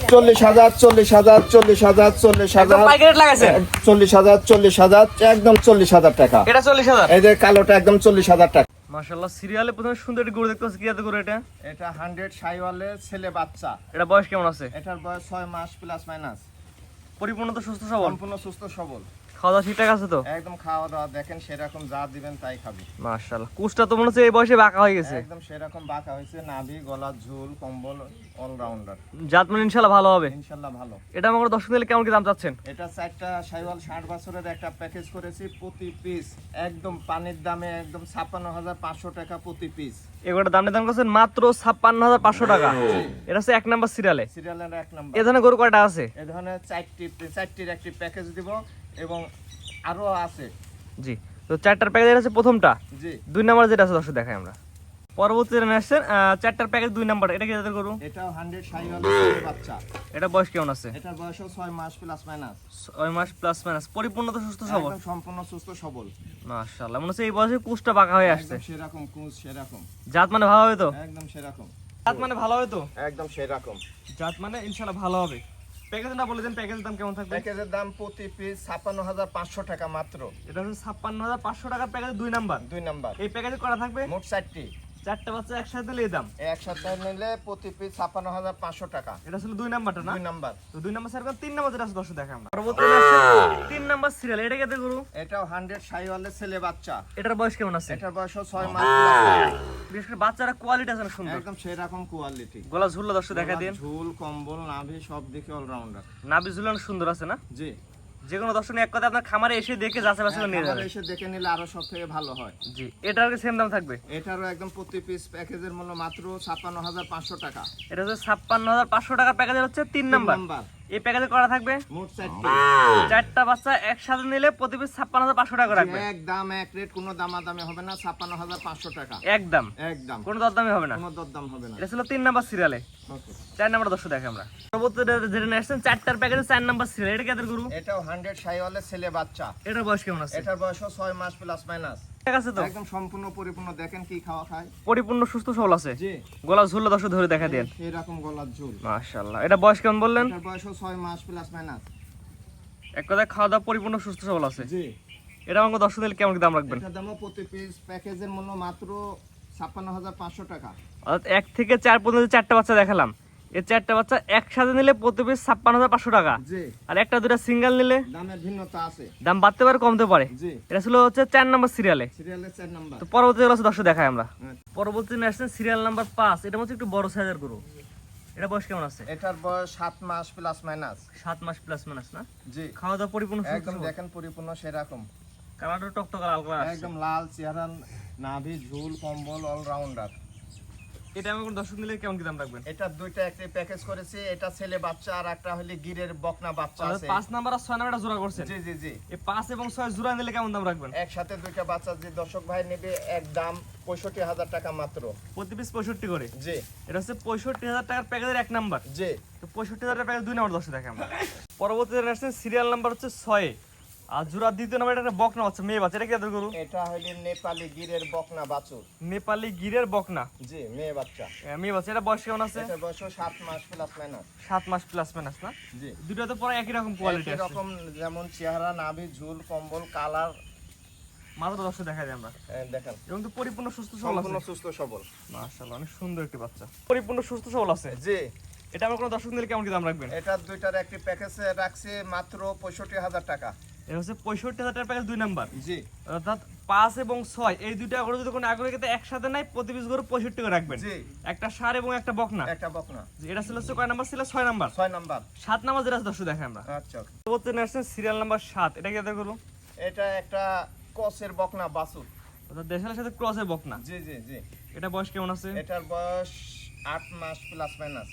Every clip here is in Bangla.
40,000 40,000 40,000 40,000 পাইকারি লাগাইছে 40,000 40,000 একদম 40,000 টাকা। এটা 40,000। এই যে কালোটা একদম 40,000 টাকা। মাশাআল্লাহ সিরিয়ালে প্রথমে সুন্দর একটি গরু দেখতে পাচ্ছি, কি জাতের গরু এটা? এটা 100 শাইওয়ালের ছেলে বাচ্চা। এটা বয়স কেমন আছে? এটার বয়স 6 মাস প্লাস মাইনাস। পরিপূর্ণ তো সুস্থ সবল? সম্পূর্ণ সুস্থ সবল। খাওয়া দাওয়া ঠিকঠাক আছে তো? একদম খাওয়া দাওয়া দেখেন সেরকম যা দিবেন তাই খাবে। মাশাআল্লাহ কুচটা তো মনে হচ্ছে এই বয়সে বাঁকা হয়ে গেছে। একদম সেরকম বাঁকা হয়েছে, নাভি গলা ঝুল কম্বল অলরাউন্ডার। জাত মানে ইনশাআল্লাহ ভালো হবে। ইনশাআল্লাহ ভালো। এটা আমার দর্শক দিলে কেমন কি দাম চাচ্ছেন? এটা 4টা শাইওয়াল 60 বছরের একটা প্যাকেজ করেছি, প্রতি পিস একদম পানির দামে একদম 56,500 টাকা প্রতি পিস। এগুলোর দাম নির্ধারণ করছেন মাত্র 56,500 টাকা। এটা হচ্ছে 1 নাম্বার সিরিয়ালে। সিরিয়ালের 1 নাম্বার। এই ধরনের গরু কয়টা আছে? এই ধরনের 4টির একটি প্যাকেজ দিব এবং আরো আছে। জি, তো 4টার প্যাকেজ আছে প্রথমটা। জি। 2 নাম্বার যেটা আছে দর্শক দেখাই আমরা। পরবর্তী যেটা আসছেন 4টার প্যাকেজ 2 নাম্বার, এটা কি জাতের গরু? এটাও 100 শাইওয়ালের বাচ্চা। এটা বয়স কেমন আছে? এটার বয়স 6 মাস প্লাস মাইনাস। 6 মাস প্লাস মাইনাস। পরিপূর্ণ তো সুস্থ সবল? একদম সম্পূর্ণ সুস্থ সবল। মাশাআল্লাহ মনে হচ্ছে এই বয়সে কুচটা বাঁকা হয়ে আসছে। একদম সেরকম কুঁজ সেরকম। জাত মানে ভালো হবে তো? একদম সেরকম। জাত মানে ভালো হবে তো? একদম সেরকম। জাত মানে ইনশাআল্লাহ ভালো হবে। প্যাকেজ না বলে দেন, প্যাকেজের দাম কেমন থাকবে? প্যাকেজের দাম প্রতি পিস 56,500 টাকা মাত্র। এটা হচ্ছে 56,500 টাকার প্যাকেজ 2 নাম্বার। 2 নাম্বার। এই প্যাকেজে করা থাকবে মোট 4টি। 4টা বাচ্চা একসাথে নিলে এই দাম। একসাথে নিলে প্রতি পিস 56,500 টাকা। এটা ছিল 2 নাম্বারটা না? 2 নাম্বার। তো 2 নাম্বার স্যার 3 নাম্বার যেটা আছে দর্শক দেখাই আমরা। পরবর্তীতে আসছে 3 নাম্বার সিরিয়াল, এটা কেটে গরু? এটাও 100 শাইওয়ালের ছেলে বাচ্চা। এটার বয়স কেমন আছে? এটার বয়স 6 মাস প্লাস। বিশেষ করে বাচ্চারা কোয়ালিটি আছে না সুন্দর? একদম সেরকম কোয়ালিটি। গলা ঝুললো দর্শক দেখা দেন। ঝুল কম্বল নাভি সব দিকে অলরাউন্ডার। নাভি ঝুলানো সুন্দর আছে না? জি। যে কোনো দর্শক এক কথা আপনার খামারে এসে দেখে যাচাই বাছাই করে নিয়ে খামারে যাবে। এসে দেখে নিলে আরো সব থেকে ভালো হয়। জি, এটার সেম দাম থাকবে? এটারও একদম প্রতি পিস প্যাকেজের মূল্য মাত্র 56,500 টাকা। এটা হচ্ছে 56,500 টাকার প্যাকেজের হচ্ছে 3 নাম্বার। এই প্যাকেজে করা থাকবে মোট 4টি। 4টা বাচ্চা একসাথে নিলে প্রতি পিস 56,500 টাকা রাখবে। একদম এক রেট, কোনো দামাদামি হবে না, 56,500 টাকা একদম একদম। কোনো দরদামি হবে না। কোনো দরদাম হবে না। এটা ছিল 3 নাম্বার সিরিয়ালে। ওকে। 4 নাম্বার দর্শক দেখে আমরা। পরবর্তী যেটা নিয়ে আসছেন 4টার প্যাকেজে 4 নাম্বার সিরিয়াল, এটা কেদের গরু? এটাও 100 শাইওয়ালের ছেলে বাচ্চা। এটার বয়স কেমন আছে? এটার বয়স 6 মাস প্লাস মাইনাস। ঠিক আছে তো? একদম সম্পূর্ণ পরিপূর্ণ, দেখেন কি খাওয়া খায়। পরিপূর্ণ সুস্থ সবল আছে। জি। গলা ঝুললো দর্শক ধরে দেখা দেন। এরকম গলার ঝুল। মাশাআল্লাহ। এটা বয়স কেমন বললেন? এটার বয়স 6 মাস প্লাস মাইনাস। এক কথায় খাওয়া দাওয়া পরিপূর্ণ সুস্থ সবল আছে। জি। এটা আমাকে দর্শক দিলে কেমন কি দাম রাখবেন? এটার দামও প্রতি পিস প্যাকেজের মূল্য মাত্র 56,500 টাকা। অর্থাৎ 1 থেকে 4 পর্যন্ত 4টা বাচ্চা দেখালাম। এই 4টা বাচ্চা একসাথে নিলে প্রতি পিস 56,500 টাকা। জি। আর একটা দুটা সিঙ্গেল নিলে দামের ভিন্নতা আছে। দাম বাড়তে পারে কমতে পারে। জি। এটা ছিল হচ্ছে 4 নাম্বার সিরিয়ালে। সিরিয়ালের 4 নাম্বার। তো পরবর্তী যেগুলো আছে দর্শক দেখাই আমরা। আচ্ছা। পরবর্তী নিয়ে আসছেন সিরিয়াল নাম্বার 5। এটা হচ্ছে একটু বড় সাইজের গরু। এটা বয়স কেমন আছে? এটার বয়স 7 মাস প্লাস মাইনাস। 7 মাস প্লাস মাইনাস না? জি। খাওয়া দাওয়া পরিপূর্ণ সুস্থ একদম সবল। দেখেন পরিপূর্ণ সেরকম। কালারটা টকটকা লাল কালার আছে। একদম লাল চেহারা, নাভি ঝুল কম্বল অলরাউন্ডার। এটা আমি কোন দর্শক নিলে কেমন কি দাম রাখবেন? এটা দুইটা একটি প্যাকেজ করেছি। এটা ছেলে বাচ্চা আর একটা হলো গিরের বকনা বাচ্চা আছে। 5 নাম্বার আর 6 নাম্বারটা জোড়া করছেন? জি জি জি। এই 5 এবং 6 জোড়া নিলে কেমন দাম রাখবেন? একসাথে দুইটা বাচ্চা যে দর্শক ভাই নেবে একদম 65,000 টাকা মাত্র। প্রতি পিস 65 করে? জি। এটা হচ্ছে 65,000 টাকার প্যাকেজের 1 নাম্বার। জি। তো 65,000 টাকার প্যাকেজ 2 নাম্বার দর্শক দেখে আমরা। পরবর্তীতে আসছে সিরিয়াল নাম্বার হচ্ছে 6। আর জোড়া দ্বিতীয় নাম্বার এটা বকনা বাচ্চা, মেয়ে বাচ্চা। এটা কি আদর গরু? এটা হলো নেপালি গিরের বকনা বাছুর। নেপালি গিরের বকনা। জি, মেয়ে বাচ্চা। মেয়ে বাচ্চা। এটা বয়স কেমন আছে? এটা বয়স 7 মাস প্লাস মাইনাস। 7 মাস প্লাস মাইনাস না? জি। দুটো তো পরে একই রকম কোয়ালিটি আছে। এরকম যেমন চেহারা, নাভি, ঝুল, কম্বল, কালার। মাত্র দর্শক দেখা যায় আমরা। দেখেন এবং তো পরিপূর্ণ সুস্থ সবল সম্পূর্ণ আছে। সুস্থ সবল। মাশাআল্লাহ অনেক সুন্দর একটি বাচ্চা। পরিপূর্ণ সুস্থ সবল আছে। জি। এটা আমরা কোন দর্শক নিলে কেমন কি দাম রাখবেন? এটা দুইটার একটি প্যাকেজে রাখছি মাত্র 65,000 টাকা। এটা হচ্ছে 65,000 টাকার প্যাকেজ 2 নাম্বার। জি। অর্থাৎ 5 এবং 6 এই দুইটা গরু যদি কোনো আগ্রহীতে একসাথে নাই প্রতি পিস গরু 65 করে রাখবেন। জি। একটা ষাঁড় এবং একটা বকনা। একটা বকনা। এটা ছিল হচ্ছে কয় নাম্বার ছিল? 6 নাম্বার। 6 নাম্বার। 7 নাম্বার যেটা আছে দর্শক দেখে আমরা। আচ্ছা। পরবর্তী আসছে সিরিয়াল নাম্বার 7। এটা কি এটা গরু? এটা একটা কসের বকনা বাছুর। অর্থাৎ দেশালের সাথে ক্রসের বকনা। জি জি জি। এটা বয়স কেমন আছে? এটার বয়স 8 মাস প্লাস মাইনাস।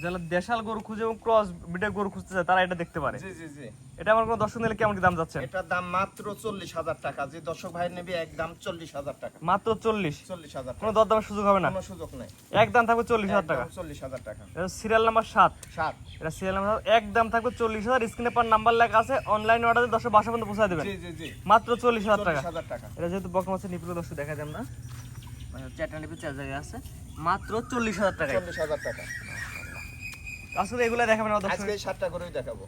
যারা দেশাল গরু খুঁজে এবং ক্রস ব্রিডের গরু খুঁজতে চায় তারা এটা দেখতে পারে। জি জি জি। এটা আমার কোনো দর্শক নিলে কেমন কি দাম যাচ্ছে? এটার দাম মাত্র 40,000 টাকা। যে দর্শক ভাই নেবে একদম 40,000 টাকা। মাত্র 40? 40,000 কোনো টাকা। দরদামের সুযোগ হবে না? কোনো সুযোগ নাই। একদম থাকবে 40,000 টাকা। 40,000 টাকা। এটা সিরিয়াল নাম্বার 7। 7। এটা সিরিয়াল নাম্বার একদম থাকবে 40,000। স্ক্রিনে পার নাম্বার লেখা আছে, অনলাইন অর্ডারে 10 বাসা পর্যন্ত পৌঁছে দিবেন। জি জি জি। মাত্র 40,000 টাকা। 40,000 টাকা। এটা যেহেতু বকনা আছে নিপুল দর্শক দেখা যায় না, মানে চারটা নিপুল চার জায়গায় আছে, মাত্র 40,000 টাকা। 40,000 টাকা। আসলে এগুলো দেখাবেন আমার দর্শক? আজকে এই 7টা গরুই দেখাবো।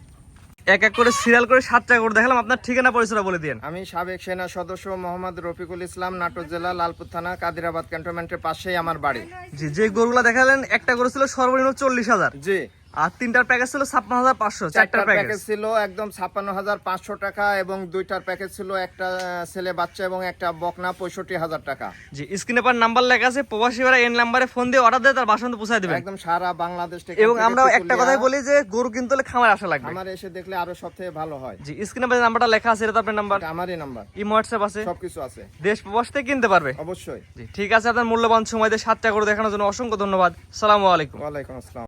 এক এক করে সিরিয়াল করে 7টা করে দেখালাম। আপনার ঠিকানা পরিচয় বলে দিন। আমি সাবেক সেনা সদস্য মোহাম্মদ রফিকুল ইসলাম, নাটোর জেলা লালপুর থানা কাদিরাবাদ ক্যান্টনমেন্টের পাশেই আমার বাড়ি। জি, যে গরুগুলো দেখালেন একটা গরু ছিল সর্বনিম্ন 40,000, জি, আর তিনটার প্যাকেজ ছিল 56,500, চারটার চারটার প্যাকেজ। প্যাকেজ ছিল একদম 56,500 টাকা এবং দুইটার প্যাকেজ ছিল একটা ছেলে বাচ্চা এবং একটা বকনা 65,000 টাকা। জি, স্ক্রিনে পর নাম্বার লেখা আছে, প্রবাসী ভাইরা এই নাম্বারে ফোন দিয়ে অর্ডার দিয়ে তার বাসা পর্যন্ত পৌঁছায় দিবেন। একদম সারা বাংলাদেশ থেকে। এবং আমরা একটা কথাই বলি যে গরু কিনতে হলে খামার আসা লাগবে। আমার এসে দেখলে আরো সবথেকে ভালো হয়। জি, স্ক্রিনে পর নাম্বারটা লেখা আছে, এটা তো আপনার নাম্বার। এটা আমারই নাম্বার, ইমো হোয়াটসঅ্যাপ আছে, সবকিছু আছে, দেশ প্রবাস থেকে কিনতে পারবে। অবশ্যই। জি, ঠিক আছে, আপনার মূল্যবান সময় দিয়ে 7টা গরু দেখানোর জন্য অসংখ্য ধন্যবাদ। আসসালামু আলাইকুম। ওয়ালাইকুম আসসালাম।